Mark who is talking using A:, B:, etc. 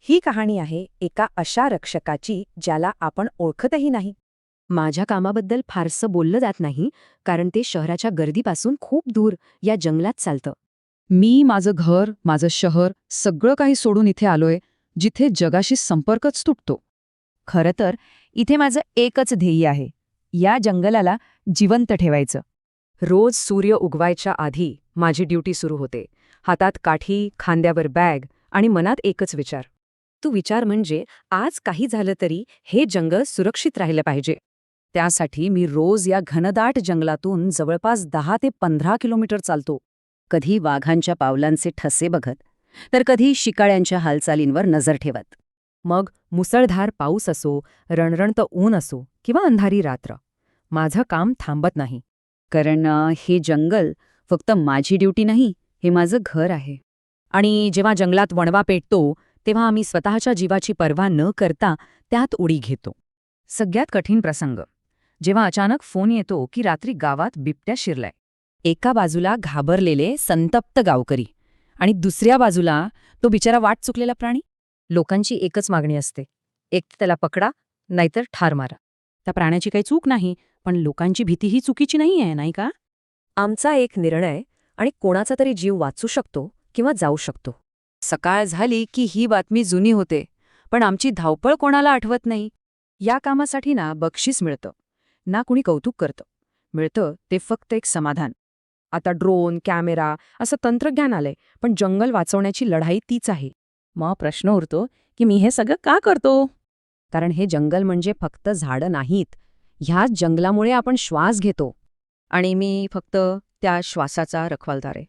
A: ही कहाणी आहे एका अशा रक्षकाची ज्याला आपण ओळखतही नाही.
B: माझ्या कामाबद्दल फारसं बोललं जात नाही, कारण ते शहराच्या गर्दीपासून खूप दूर या जंगलात चालतं.
C: मी माझं घर, माझं शहर सगळं काही सोडून इथे आलोय, जिथे जगाशी संपर्कच तुटतो.
D: खरं तर इथे माझं एकच ध्येय आहे, या जंगलाला जिवंत ठेवायचं.
B: रोज सूर्य उगवायच्या आधी माझी ड्युटी सुरू होते. हातात काठी, खांद्यावर बॅग आणि मनात एकच विचार. तो विचार म्हणजे आज काही झालं तरी हे जंगल सुरक्षित राहिलं पाहिजे.
D: त्यासाठी मी रोज या घनदाट जंगलातून जवळपास 10 ते 15 किलोमीटर चालतो. कधी वाघांच्या पावलांचे ठसे बघत, तर कधी शिकाऱ्यांच्या हालचालींवर नजर ठेवत.
B: मग मुसळधार पाऊस असो, रणरणतं ऊन असो किंवा अंधारी रात्र, माझं काम थांबत नाही.
D: कारण हे जंगल फक्त माझी ड्युटी नाही, हे माझं घर आहे.
B: आणि जेव्हा जंगलात वणवा पेटतो तेव्हा आम्ही स्वतःच्या जीवाची पर्वा न करता त्यात उडी घेतो. सगळ्यात कठीण प्रसंग जेव्हा अचानक फोन येतो की रात्री गावात बिबट्या शिरलाय. एका बाजूला घाबरलेले संतप्त गावकरी आणि दुसऱ्या बाजूला तो बिचारा वाट चुकलेला प्राणी. लोकांची एकच मागणी असते, एक त्याला पकडा नाहीतर ठार मारा.
D: त्या प्राण्याची काही चूक नाही, पण लोकांची भीती ही चुकीची नाहीये, नाही का?
B: आमचा एक निर्णय आणि कोणाचा तरी जीव वाचू शकतो किंवा जाऊ शकतो.
D: सकाळ झाली की ही बातमी जुनी होते, पण आमची धावपळ कोणाला आठवत नाही. या कामासाठी ना बक्षीस मिळतं, ना कुणी कौतुक करतं. मिळतं ते फक्त एक समाधान.
B: आता ड्रोन, कॅमेरा असं तंत्रज्ञान आलंय, पण जंगल वाचवण्याची लढाई तीच आहे.
D: मग प्रश्न उरतो की मी हे सगळं का करतो?
B: कारण हे जंगल म्हणजे फक्त झाडं नाहीत, ह्याच जंगलामुळे आपण श्वास घेतो.
D: आणि मी फक्त त्या श्वासाचा रखवालदार आहे.